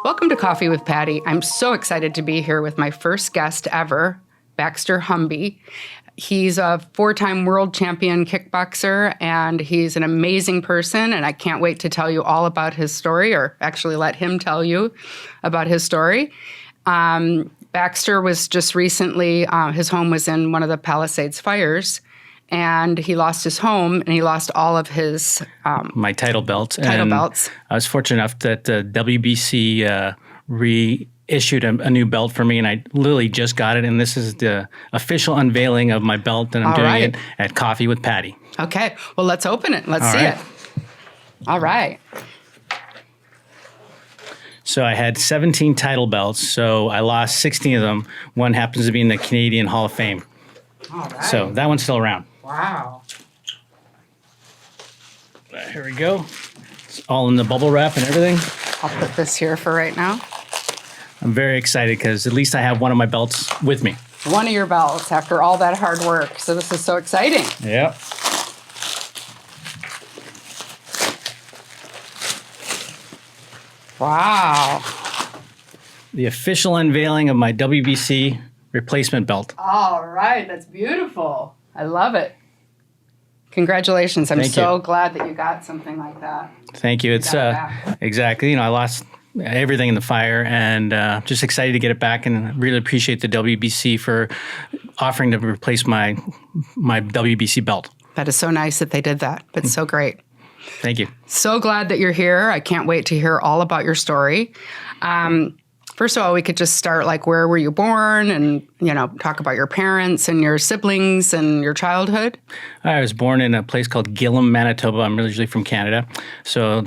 Welcome to Coffee with Patti. I'm so excited to be here with my first guest ever, Baxter Humby. He's a 4-time world champion kickboxer, and he's an amazing person, and I can't wait to tell you all about his story, or actually let him tell you about his story. Baxter was just recently, his home was in one of the Palisades fires, and he lost his home, and he lost all of his my title belts. belts. I was fortunate enough that WBC reissued a new belt for me, and I literally just got it. And this is the official unveiling of my belt, and I'm doing it at Coffee with Patti. Okay, well, let's open it. Let's see it. All right. So I had 17 title belts, so I lost 16 of them. One happens to be in the Canadian Hall of Fame. All right. So that one's still around. Wow. Here we go. It's all in the bubble wrap and everything. I'll put this here for right now. I'm very excited because at least I have one of my belts with me. One of your belts after all that hard work. So this is so exciting. Yep. Wow. The official unveiling of my WBC replacement belt. All right. That's beautiful. I love it. Congratulations. I'm so glad that you got something like that. Thank you. It's exactly, I lost everything in the fire, and just excited to get it back, and really appreciate the WBC for offering to replace my WBC belt. That is so nice that they did that. It's so great. Thank you. So glad that you're here. I can't wait to hear all about your story. First of all, we could just start like, where were you born, and, talk about your parents and your siblings and your childhood. I was born in a place called Gillam, Manitoba. I'm originally from Canada. So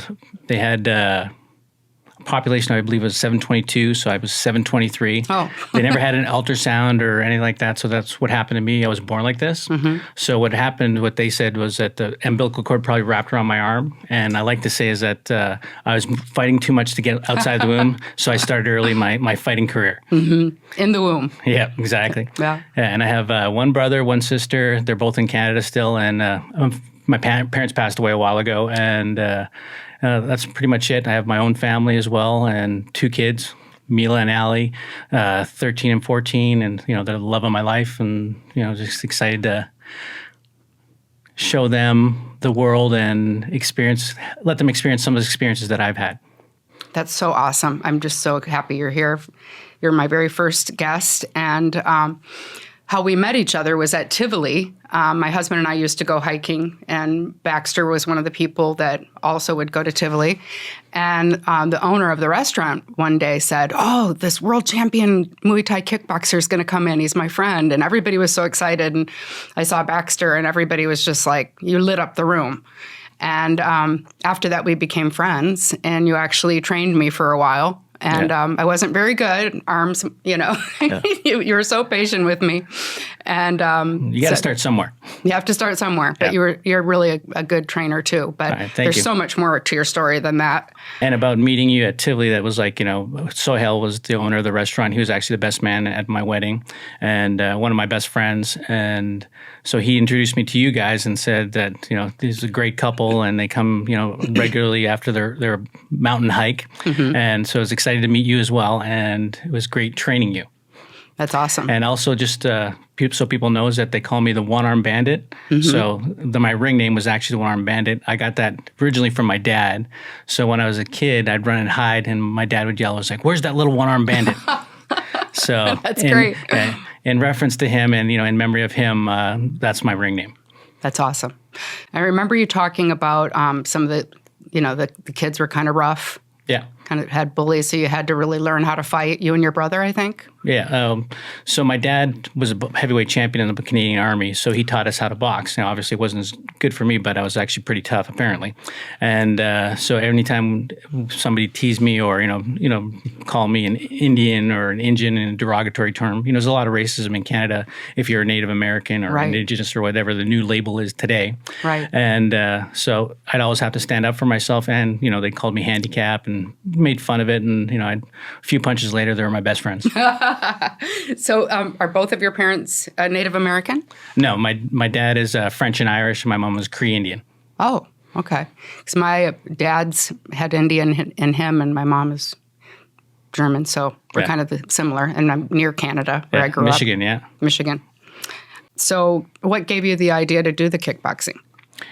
they had population, I believe, was 722, so I was 723. Oh. They never had an ultrasound or anything like that, so that's what happened to me. I was born like this. Mm-hmm. So what happened, what they said was that the umbilical cord probably wrapped around my arm, and I like to say is that I was fighting too much to get outside the womb, so I started early my fighting career. Mm-hmm. In the womb. Yeah, exactly. Yeah. And I have one brother, one sister. They're both in Canada still, and my parents passed away a while ago, and that's pretty much it. I have my own family as well, and 2 kids, Mila and Allie, 13 and 14, and they're the love of my life, and just excited to show them the world and let them experience some of the experiences that I've had. That's so awesome. I'm just so happy you're here. You're my very first guest, and how we met each other was at Tivoli. My husband and I used to go hiking, and Baxter was one of the people that also would go to Tivoli. And the owner of the restaurant one day said, "Oh, this world champion Muay Thai kickboxer is going to come in. He's my friend." And everybody was so excited. And I saw Baxter, and everybody was just like, you lit up the room. And after that, we became friends, and you actually trained me for a while. And I wasn't very good. Arms, Yeah. you were so patient with me. And you got to start somewhere. You have to start somewhere. But you're really a good trainer too. But there's so much more to your story than that. And about meeting you at Tivoli, that was like, Sohail was the owner of the restaurant. He was actually the best man at my wedding, and one of my best friends. And so he introduced me to you guys and said that, this is a great couple, and they come, regularly after their mountain hike. Mm-hmm. And so I was excited to meet you as well, and it was great training you. That's awesome. And also just so people know is that they call me the One Armed Bandit. Mm-hmm. So my ring name was actually the One Armed Bandit. I got that originally from my dad. So when I was a kid, I'd run and hide, and my dad would yell, I was like, "Where's that little One Armed Bandit?" So that's great. In reference to him and, in memory of him, that's my ring name. That's awesome. I remember you talking about some of the, the kids were kind of rough. Yeah. Kind of had bullies, so you had to really learn how to fight, you and your brother, I think? Yeah. So my dad was a heavyweight champion in the Canadian Army, so he taught us how to box. Now, obviously, it wasn't as good for me, but I was actually pretty tough, apparently. And so anytime somebody teased me or, call me an Indian or an Injun in a derogatory term, there's a lot of racism in Canada if you're a Native American or Indigenous or whatever the new label is today. Right. And so I'd always have to stand up for myself, and, they called me handicap and made fun of it, and a few punches later, they were my best friends. So, are both of your parents Native American? No, my dad is French and Irish, and my mom was Cree Indian. Oh, Okay. Because my dad's had Indian in him, and my mom is German, so we're kind of similar. And I'm near Canada, where I grew Michigan, up. Michigan. So what gave you the idea to do the kickboxing?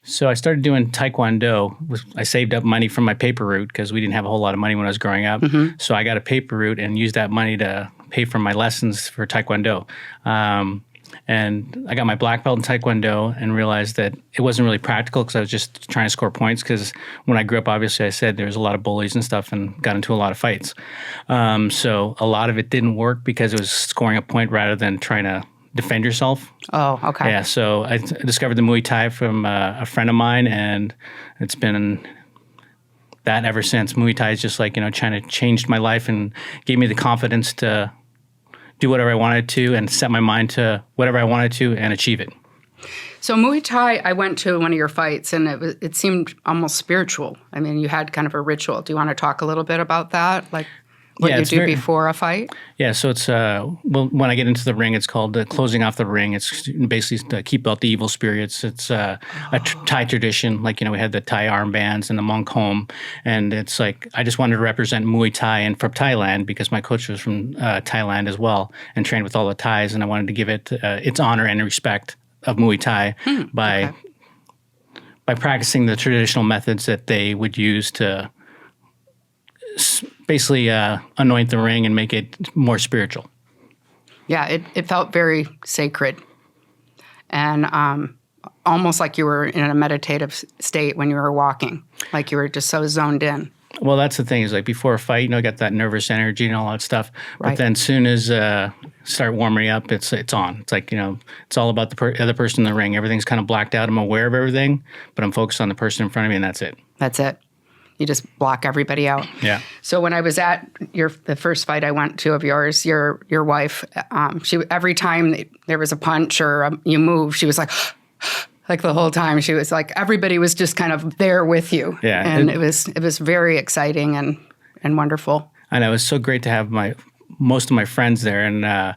So I started doing Taekwondo. I saved up money from my paper route because we didn't have a whole lot of money when I was growing up. So I got a paper route and used that money to pay for my lessons for Taekwondo. And I got my black belt in Taekwondo and realized that it wasn't really practical because I was just trying to score points, because when I grew up, obviously, I said there was a lot of bullies and stuff and got into a lot of fights. So a lot of it didn't work because it was scoring a point rather than trying to defend yourself. Oh, okay. Yeah, so I discovered the Muay Thai from a friend of mine, and it's been that ever since. Muay Thai is just like, trying to change my life and gave me the confidence to do whatever I wanted to and set my mind to whatever I wanted to and achieve it. So Muay Thai, I went to one of your fights, and it seemed almost spiritual. I mean, you had kind of a ritual. Do you want to talk a little bit about that? Like what you do before a fight? Yeah, so it's, when I get into the ring, it's called closing off the ring. It's basically to keep out the evil spirits. It's a Thai tradition. Like, we had the Thai armbands and the monk home. And it's like, I just wanted to represent Muay Thai and from Thailand, because my coach was from Thailand as well and trained with all the Thais. And I wanted to give it its honor and respect of Muay Thai by practicing the traditional methods that they would use to basically anoint the ring and make it more spiritual. Yeah, it felt very sacred, and almost like you were in a meditative state when you were walking, like you were just so zoned in. Well, that's the thing, is like before a fight, I got that nervous energy and all that stuff. Right. But then as soon as start warming up, it's on. It's like, it's all about the other person in the ring. Everything's kind of blacked out. I'm aware of everything, but I'm focused on the person in front of me, and that's it. That's it. You just block everybody out. Yeah. So when I was at the first fight I went to of yours, your wife, she every time there was a punch or you moved, she was like the whole time. She was like, everybody was just kind of there with you. Yeah. And it was very exciting and wonderful. And it was so great to have most of my friends there, and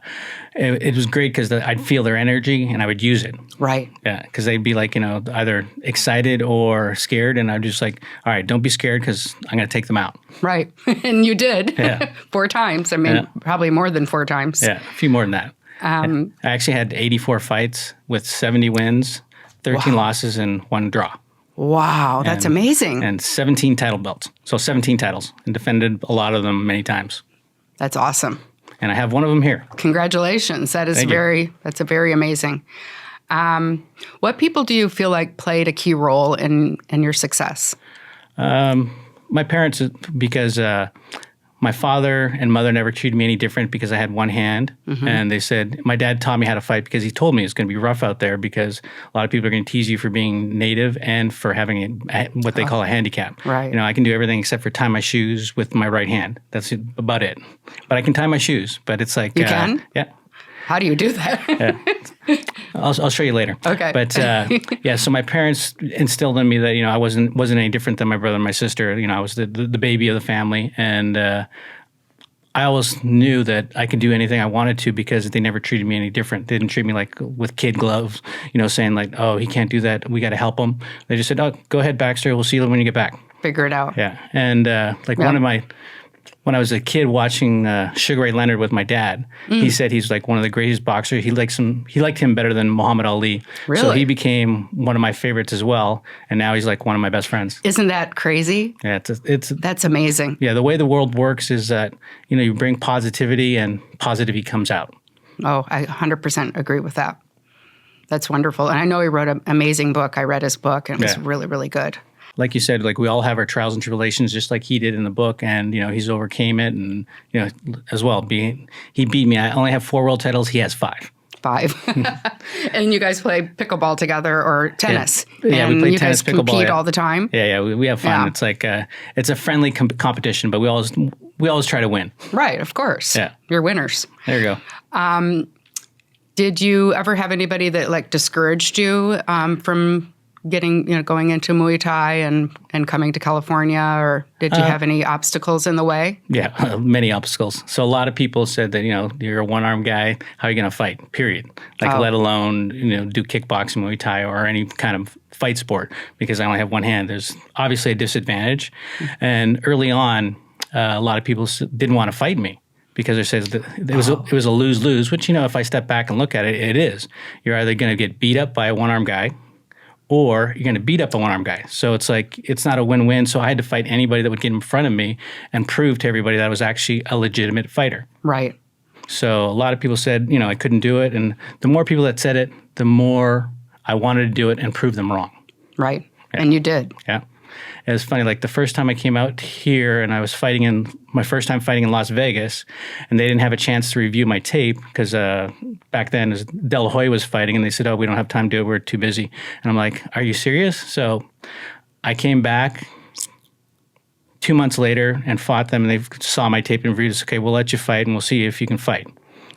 it was great because I'd feel their energy and I would use it. Right. Yeah, because they'd be like, either excited or scared, and I'd just like, all right, don't be scared because I'm going to take them out. Right. And you did. Yeah. 4 times. I mean, probably more than 4 times. Yeah, a few more than that. I actually had 84 fights with 70 wins, 13 losses, and 1 draw. Wow, that's amazing. And 17 title belts. So 17 titles, and defended a lot of them many times. That's awesome. And I have one of them here. Congratulations. That's very amazing. What people do you feel like played a key role in your success? My parents, because my father and mother never treated me any different because I had one hand. And they said, my dad taught me how to fight because he told me it's going to be rough out there because a lot of people are going to tease you for being native and for having what they call a handicap. Right. I can do everything except for tie my shoes with my right hand. That's about it. But I can tie my shoes. But it's like... You can? Yeah. How do you do that? Yeah. I'll show you later. Okay. But so my parents instilled in me that I wasn't any different than my brother and my sister. I was the baby of the family, and I always knew that I could do anything I wanted to because they never treated me any different. They didn't treat me like with kid gloves, saying like, oh, he can't do that. We got to help him. They just said, oh, go ahead, Baxter. We'll see you when you get back. Figure it out. Yeah, and when I was a kid watching Sugar Ray Leonard with my dad, he said he's like one of the greatest boxers. He liked him better than Muhammad Ali. Really? So he became one of my favorites as well, and now he's like one of my best friends. Isn't that crazy? Yeah, that's amazing. Yeah, the way the world works is that you bring positivity and positivity comes out. Oh, I 100% agree with that. That's wonderful. And I know he wrote an amazing book. I read his book, and it was really, really good. Like you said, like we all have our trials and tribulations, just like he did in the book, and he's overcame it, and as well. He beat me. I only have 4 world titles. He has 5. 5. And you guys play pickleball together or tennis? Yeah, and we play you tennis, guys pickleball compete all the time. Yeah, we have fun. Yeah. It's like it's a friendly competition, but we always try to win. Right, of course. Yeah, you're winners. There you go. Did you ever have anybody that like discouraged you from getting, going into Muay Thai and coming to California, or did you have any obstacles in the way? Yeah, many obstacles. So a lot of people said that, you're a one-armed guy. How are you going to fight? Period. Let alone, do kickboxing, Muay Thai, or any kind of fight sport, because I only have one hand. There's obviously a disadvantage. And early on, a lot of people didn't want to fight me, because it says that it was a lose-lose, which, if I step back and look at it, it is. You're either going to get beat up by a one-armed guy, or you're going to beat up a one-armed guy. So it's not a win-win. So I had to fight anybody that would get in front of me and prove to everybody that I was actually a legitimate fighter. Right. So a lot of people said, I couldn't do it. And the more people that said it, the more I wanted to do it and prove them wrong. Right. Yeah. And you did. Yeah. It was funny, the first time I came out here and I was my first time fighting in Las Vegas, and they didn't have a chance to review my tape because back then De La Hoya was fighting, and they said, we don't have time to do it, we're too busy. And I'm like, are you serious? So I came back 2 months later and fought them, and they saw my tape and reviewed it. Okay, we'll let you fight and we'll see if you can fight.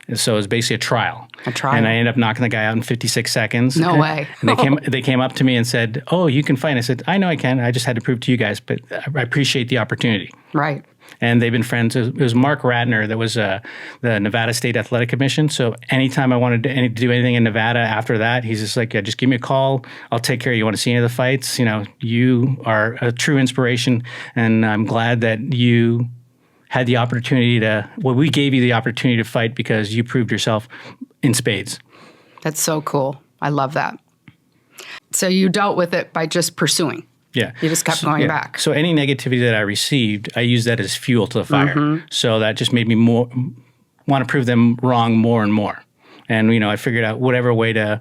And so it was basically a trial. And I ended up knocking the guy out in 56 seconds. No way. And they came up to me and said, oh, you can fight. And I said, I know I can. I just had to prove to you guys, but I appreciate the opportunity. Right. And they've been friends. It was Mark Ratner that was the Nevada State Athletic Commission. So anytime I wanted to do anything in Nevada after that, he's just like, yeah, just give me a call. I'll take care of you. You want to see any of the fights? You are a true inspiration. And I'm glad that you had the opportunity we gave you the opportunity to fight because you proved yourself in spades. That's so cool. I love that. So you dealt with it by just pursuing. Yeah. You just kept going back. So any negativity that I received, I used that as fuel to the fire. Mm-hmm. So that just made me want to prove them wrong more and more. And, I figured out whatever way to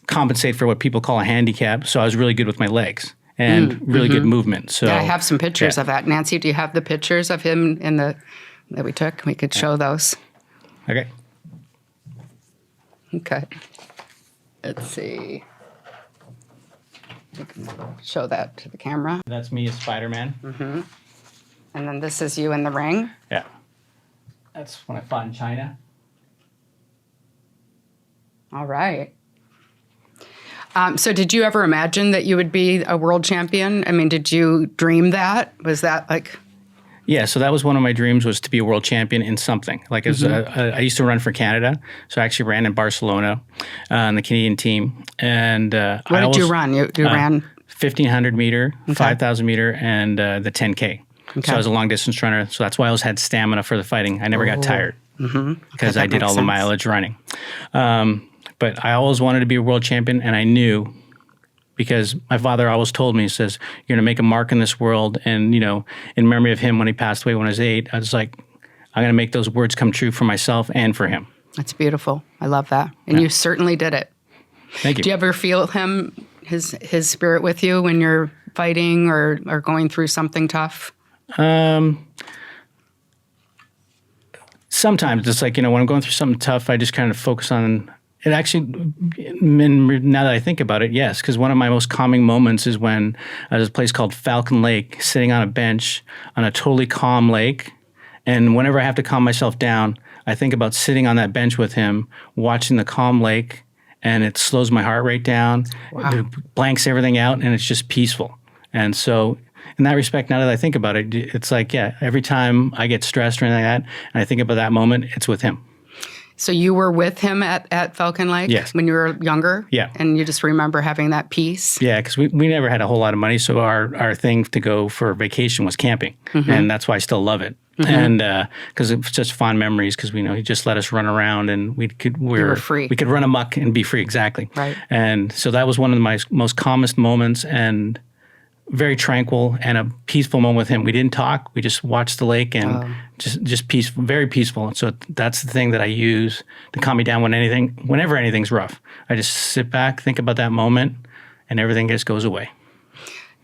compensate for what people call a handicap. So I was really good with my legs. And really good movement. So I have some pictures of that. Nancy, do you have the pictures of him that we took? We could show those. Okay. Okay. Let's see. We can show that to the camera. That's me as Spiderman. Mm-hmm. And then this is you in the ring. Yeah. That's when I fought in China. All right. So did you ever imagine that you would be a world champion? I mean, did you dream that? Was that Yeah, so that was one of my dreams, was to be a world champion in something. I used to run for Canada, so I actually ran in Barcelona on the Canadian team. And what did you run? You ran 1,500 meter, 5,000 meter, and the 10K. Okay. So I was a long distance runner. So that's why I always had stamina for the fighting. I never got tired because I did all the mileage running. But I always wanted to be a world champion, and I knew, because my father always told me, he says, you're going to make a mark in this world. And, in memory of him when he passed away when I was 8, I was like, I'm going to make those words come true for myself and for him. That's beautiful. I love that. And you certainly did it. Thank you. Do you ever feel his spirit with you when you're fighting or going through something tough? Sometimes it's when I'm going through something tough, I just kind of focus on it. Actually, now that I think about it, yes, because one of my most calming moments is when I was at a place called Falcon Lake, sitting on a bench on a totally calm lake. And whenever I have to calm myself down, I think about sitting on that bench with him, watching the calm lake, and it slows my heart rate down. Wow. It blanks everything out, and it's just peaceful. And so in that respect, now that I think about it, it's every time I get stressed or anything like that, and I think about that moment, it's with him. So you were with him at Falcon Lake when you were younger? Yeah. And you just remember having that peace? Yeah, because we never had a whole lot of money, so our thing to go for vacation was camping, and that's why I still love it. And because it's just fond memories, because he just let us run around, and we were free. We could run amok and be free, exactly. Right. And so that was one of my most calmest moments, and very tranquil and a peaceful moment with him. We didn't talk. We just watched the lake and just peaceful, very peaceful. And so that's the thing that I use to calm me down whenever anything's rough. I just sit back, think about that moment, and everything just goes away.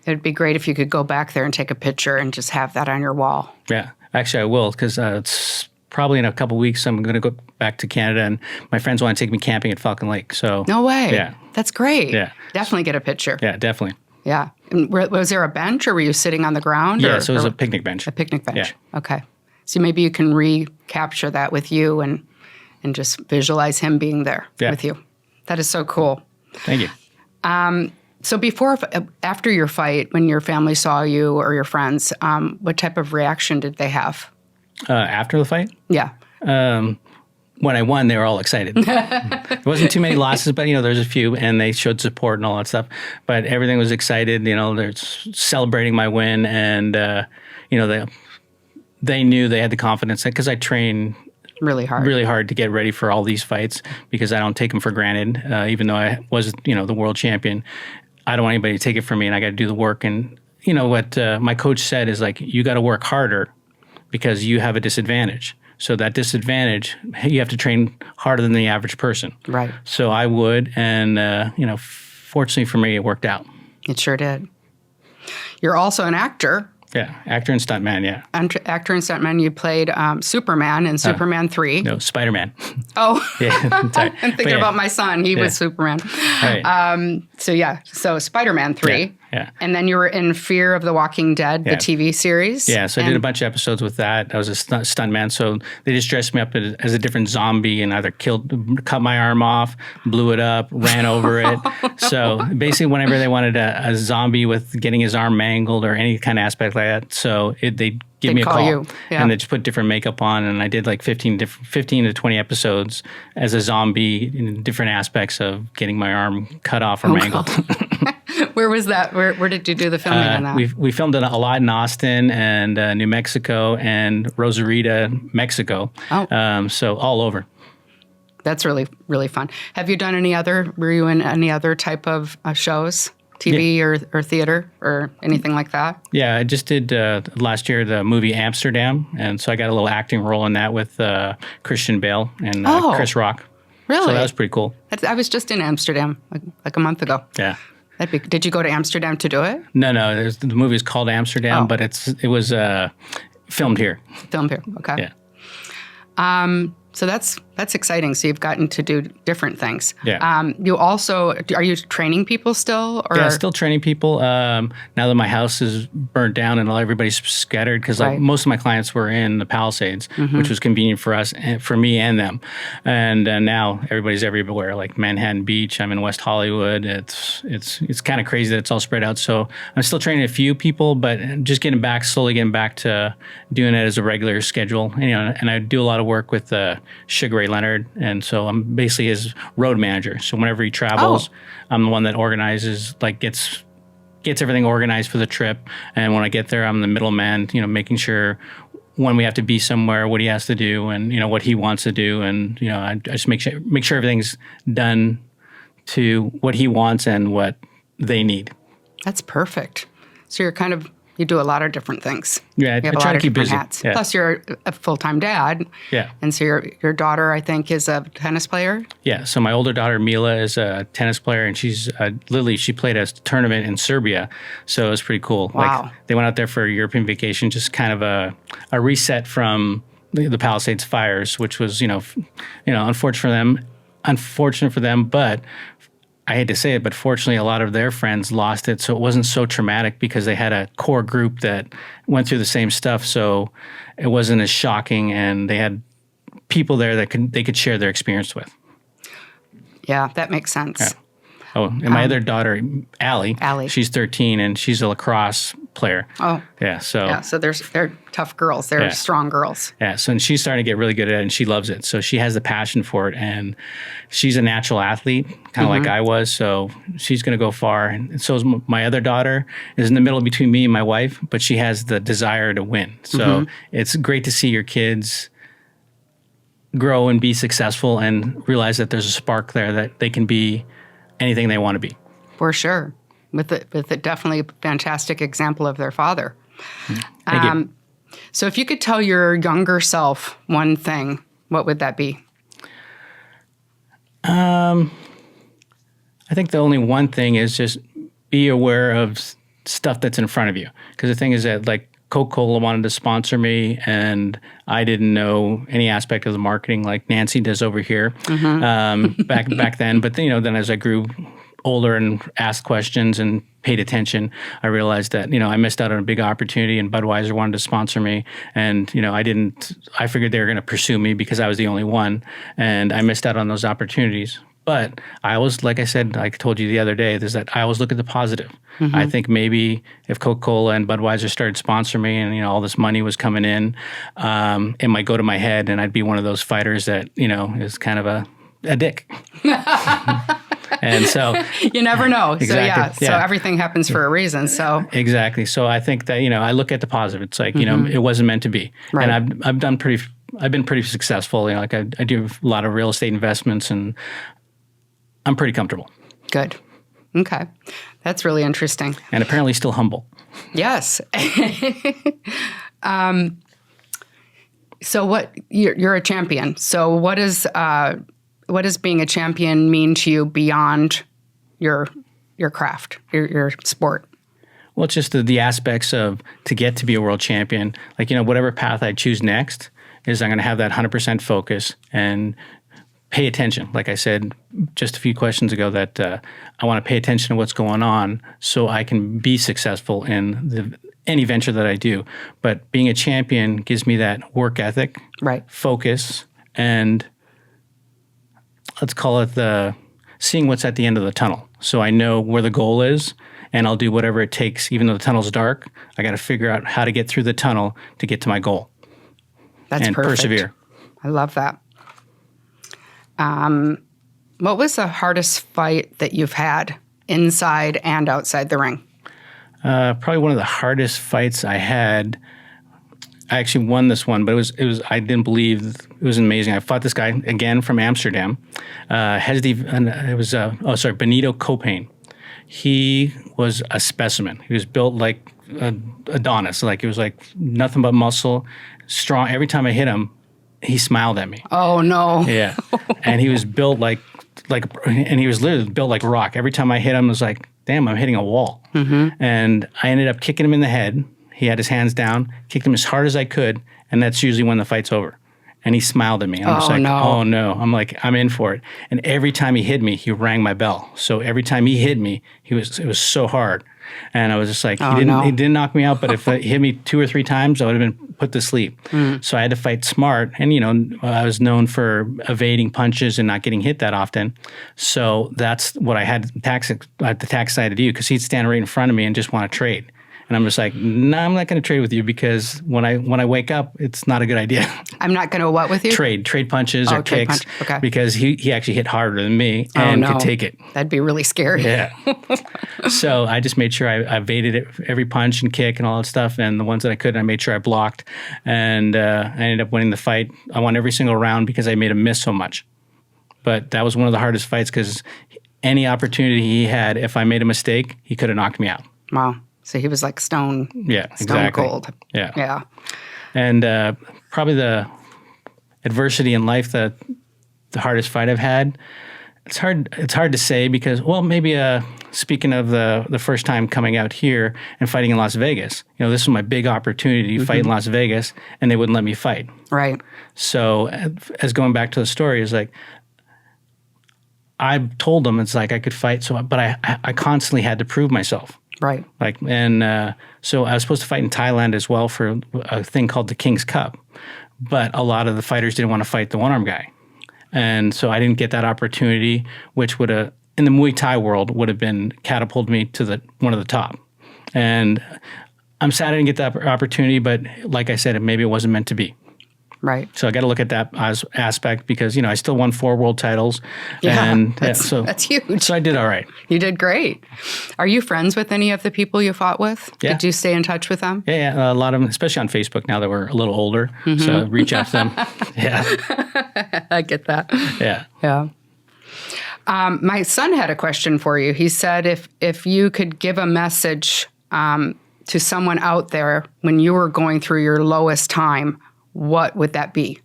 It'd be great if you could go back there and take a picture and just have that on your wall. Yeah, actually I will, because it's probably in a couple of weeks I'm going to go back to Canada, and my friends want to take me camping at Falcon Lake. So no way. Yeah. That's great. Yeah. Definitely get a picture. Yeah, definitely. Yeah. And was there a bench, or were you sitting on the ground? Yeah, so it was a picnic bench. A picnic bench. Yeah. Okay. So maybe you can recapture that with you and just visualize him being there with you. That is so cool. Thank you. So after your fight, when your family saw you or your friends, what type of reaction did they have? After the fight? Yeah. When I won, they were all excited. There wasn't too many losses, but, there's a few, and they showed support and all that stuff. But everything was excited, they're celebrating my win, and, they knew they had the confidence, because I train really hard to get ready for all these fights, because I don't take them for granted. Even though I was, the world champion, I don't want anybody to take it from me, and I got to do the work. And, what my coach said is, like, you got to work harder because you have a disadvantage. So that disadvantage, you have to train harder than the average person. Right. So I would, and, fortunately for me, it worked out. It sure did. You're also an actor. Yeah, actor and stuntman, yeah. Actor and stuntman, you played Superman in Superman 3. No, Spiderman. Oh. Yeah, sorry. I'm thinking about my son. He was Superman. Right. So Spider-Man 3. Yeah. And then you were in Fear of the Walking Dead, the TV series. Yeah, so I did a bunch of episodes with that. I was a stuntman, so they just dressed me up as a different zombie and either cut my arm off, blew it up, ran over it. So basically whenever they wanted a zombie with getting his arm mangled or any kind of aspect like that, so they'd give me a call. And they just put different makeup on, and I did like 15 to 20 episodes as a zombie in different aspects of getting my arm cut off or mangled. Where was that? Where did you do the filming on that? We filmed it a lot in Austin and New Mexico and Rosarita, Mexico. Oh. So all over. That's really, really fun. Were you in any other type of shows? TV or theater or anything like that? Yeah, I just did last year the movie Amsterdam, and so I got a little acting role in that with Christian Bale and Chris Rock. Really? So that was pretty cool. I was just in Amsterdam like a month ago. Yeah. Did you go to Amsterdam to do it? No. The movie is called Amsterdam, but it was filmed here. Filmed here, okay. Yeah. So that's exciting. So you've gotten to do different things. Yeah. You also, are you training people still? Or? Yeah, still training people. Now that my house is burnt down and everybody's scattered, because most of my clients were in the Palisades, which was convenient for us, and for me and them. And now everybody's everywhere, like Manhattan Beach. I'm in West Hollywood. It's kind of crazy that it's all spread out. So I'm still training a few people, but just slowly getting back to doing it as a regular schedule. And I do a lot of work with Sugar Ray Leonard, and so I'm basically his road manager. So whenever he travels, I'm the one that organizes, gets everything organized for the trip. And when I get there, I'm the middleman, making sure when we have to be somewhere, what he has to do, and what he wants to do, and I just make sure everything's done to what he wants and what they need. That's perfect. So you do a lot of different things. Yeah, you have I try to keep busy. Hats. Yeah. Plus, you're a full-time dad. Yeah. And so your daughter, I think, is a tennis player. Yeah. So my older daughter Mila is a tennis player, and she's Lily. She played a tournament in Serbia, so it was pretty cool. Wow. They went out there for a European vacation, just kind of a reset from the Palisades fires, which was unfortunate for them, but I hate to say it, but fortunately, a lot of their friends lost it, so it wasn't so traumatic because they had a core group that went through the same stuff. So it wasn't as shocking, and they had people there that they could share their experience with. Yeah, that makes sense. Yeah. Oh, and my other daughter, Allie, she's 13, and she's a lacrosse player. Oh. Yeah, so... Yeah, so they're tough girls. They're strong girls. Yeah, so and she's starting to get really good at it, and she loves it. So she has the passion for it, and she's a natural athlete, kind of like I was, so she's going to go far. And so is my other daughter, is in the middle between me and my wife, but she has the desire to win. So it's great to see your kids grow and be successful and realize that there's a spark there that they can be anything they want to be. For sure. With a definitely fantastic example of their father. Thank you. So if you could tell your younger self one thing, what would that be? I think the only one thing is just be aware of stuff that's in front of you. Because the thing is that, Coca-Cola wanted to sponsor me, and I didn't know any aspect of the marketing like Nancy does over here back then. But then as I grew older and asked questions and paid attention, I realized that I missed out on a big opportunity, and Budweiser wanted to sponsor me, and I figured they were going to pursue me because I was the only one, and I missed out on those opportunities. But I always, like I said, I told you the other day, there's that I always look at the positive. I think maybe if Coca-Cola and Budweiser started sponsoring me and, all this money was coming in, it might go to my head and I'd be one of those fighters that, is kind of a dick. And so you never know. Exactly. So everything happens for a reason. So exactly. So I think that, I look at the positive. It's like, it wasn't meant to be. Right. And I've been pretty successful. Like I do a lot of real estate investments and I'm pretty comfortable. Good. Okay. That's really interesting. And apparently still humble. Yes. So you're a champion. So what does being a champion mean to you beyond your craft, your sport? Well, it's just the aspects of to get to be a world champion, like, whatever path I choose next is I'm going to have that 100% focus and pay attention. Like I said just a few questions ago that I want to pay attention to what's going on so I can be successful in any venture that I do. But being a champion gives me that work ethic, right, focus, and let's call it seeing what's at the end of the tunnel. So I know where the goal is, and I'll do whatever it takes. Even though the tunnel's dark, I got to figure out how to get through the tunnel to get to my goal. That's and perfect. Persevere. I love that. What was the hardest fight that you've had inside and outside the ring? Probably one of the hardest fights I had. I actually won this one, but it was I didn't believe it was amazing. I fought this guy again from Amsterdam. It was Benito Copain. He was a specimen. He was built like Adonis. Like it was like nothing but muscle, strong. Every time I hit him, he smiled at me. Oh no! Yeah, and he was built and he was literally built like rock. Every time I hit him, it was like, damn, I'm hitting a wall. And I ended up kicking him in the head. He had his hands down, kicked him as hard as I could, and that's usually when the fight's over. And he smiled at me. I'm just like, oh no. I'm like, I'm in for it. And every time he hit me, he rang my bell. So every time he hit me, it was so hard. And I was just like, he didn't knock me out, but if it hit me 2 or 3 times, I would have been put to sleep. So I had to fight smart. And, I was known for evading punches and not getting hit that often. So that's what I had the tax side to do, because he'd stand right in front of me and just want to trade. And I'm just like, no, I'm not going to trade with you, because when I wake up, it's not a good idea. I'm not going to what with you? Trade punches or kicks. Okay. Because he actually hit harder than me and could take it. That'd be really scary. Yeah. So I just made sure I evaded it, every punch and kick and all that stuff. And the ones that I couldn't, I made sure I blocked. And I ended up winning the fight. I won every single round because I made him miss so much. But that was one of the hardest fights, because any opportunity he had, if I made a mistake, he could have knocked me out. Wow. So he was like stone cold. Yeah. Yeah. And probably the adversity in life, the hardest fight I've had, it's hard to say, because, well, maybe speaking of the first time coming out here and fighting in Las Vegas, this was my big opportunity to fight in Las Vegas, and they wouldn't let me fight. Right. So as going back to the story, is like, I told them it's like I could fight, but I constantly had to prove myself. Right. So I was supposed to fight in Thailand as well for a thing called the King's Cup, but a lot of the fighters didn't want to fight the one-armed guy. And so I didn't get that opportunity, which would have, in the Muay Thai world, would have been catapulted me to one of the top. And I'm sad I didn't get that opportunity, but like I said, maybe it wasn't meant to be. Right. So I got to look at that aspect, because, I still won 4 world titles. Yeah, and that's huge. So I did all right. You did great. Are you friends with any of the people you fought with? Yeah. Did you stay in touch with them? Yeah, a lot of them, especially on Facebook now that we're a little older. So reach out to them. Yeah. I get that. Yeah. Yeah. My son had a question for you. He said if you could give a message to someone out there when you were going through your lowest time, what would that be?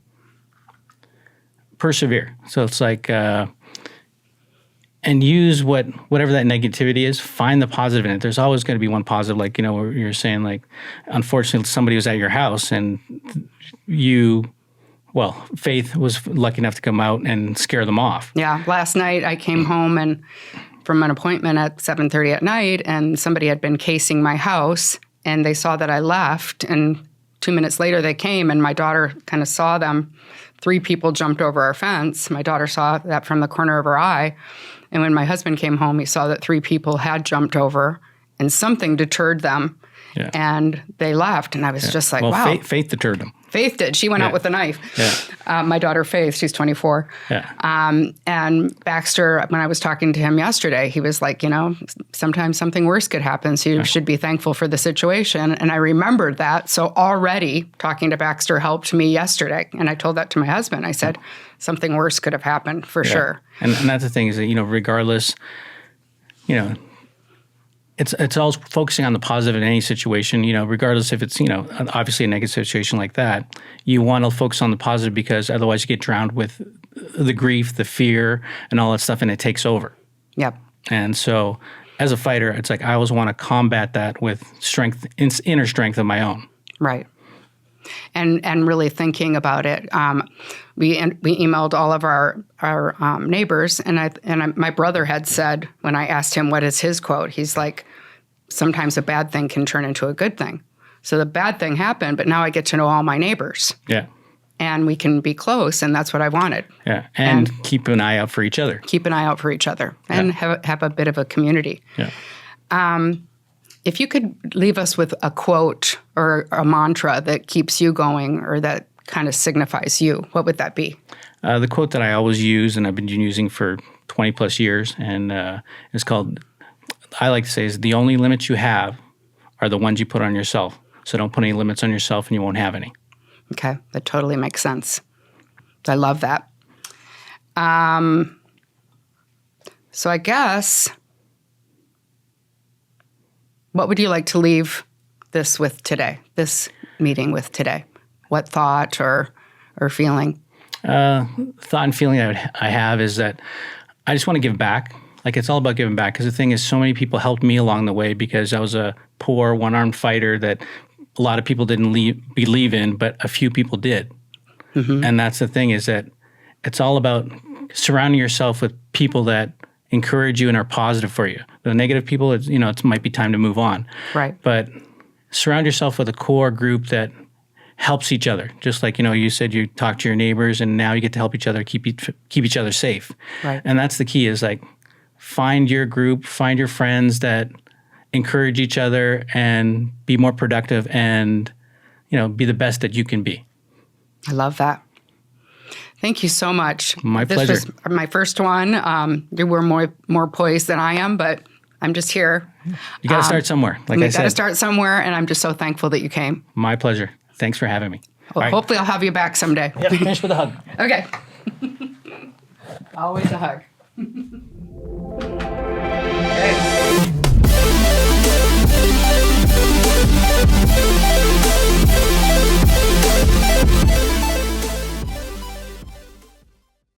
Persevere. So it's like, and use whatever that negativity is, find the positive in it. There's always going to be one positive, like, where you're saying, like, unfortunately, somebody was at your house and Faith was lucky enough to come out and scare them off. Yeah. Last night I came home from an appointment at 7:30 at night, and somebody had been casing my house, and they saw that I left, and 2 minutes later they came, and my daughter kind of saw them 3 people jumped over our fence. My daughter saw that from the corner of her eye. And when my husband came home, he saw that 3 people had jumped over and something deterred them. Yeah. And they left. And I was just like, well, wow. Faith deterred them. Faith did. She went out with a knife. Yeah. My daughter, Faith, she's 24. Yeah. And Baxter, when I was talking to him yesterday, he was like, sometimes something worse could happen. So you should be thankful for the situation. And I remembered that. So already talking to Baxter helped me yesterday. And I told that to my husband. I said, something worse could have happened for sure. And that's the thing is that, regardless, it's always focusing on the positive in any situation, regardless if it's, obviously a negative situation like that. You want to focus on the positive because otherwise you get drowned with the grief, the fear, and all that stuff, and it takes over. Yep. And so as a fighter, it's like I always want to combat that with strength, inner strength of my own. Right. And really thinking about it. We emailed all of our neighbors, and my brother had said, when I asked him what is his quote, he's like, sometimes a bad thing can turn into a good thing. So the bad thing happened, but now I get to know all my neighbors. Yeah. And we can be close, and that's what I wanted. Yeah, and keep an eye out for each other. Keep an eye out for each other, and have a bit of a community. Yeah. If you could leave us with a quote or a mantra that keeps you going or that kind of signifies you, what would that be? The quote that I always use and I've been using for 20 plus years, and it's called, I like to say, is the only limits you have are the ones you put on yourself. So don't put any limits on yourself and you won't have any. Okay, that totally makes sense. I love that. So I guess, what would you like to leave this with today, this meeting with today? What thought or feeling? Thought and feeling I have is that I just want to give back. Like, it's all about giving back, because the thing is, so many people helped me along the way because I was a poor one-armed fighter that a lot of people didn't believe in, but a few people did. Mm-hmm. And that's the thing, is that it's all about surrounding yourself with people that encourage you and are positive for you. The negative people, it might be time to move on. Right. But surround yourself with a core group that helps each other. Just like, you said you talk to your neighbors, and now you get to help each other, keep each other safe. Right. And that's the key, is like, find your group, find your friends that encourage each other and be more productive and, be the best that you can be. I love that. Thank you so much. My pleasure. This was my first one. You were more poised than I am, but I'm just here. You got to start somewhere, like I said. You got to start somewhere, and I'm just so thankful that you came. My pleasure. Thanks for having me. Well, hopefully I'll have you back someday. Yeah, finish with a hug. Okay. Always a hug. Okay.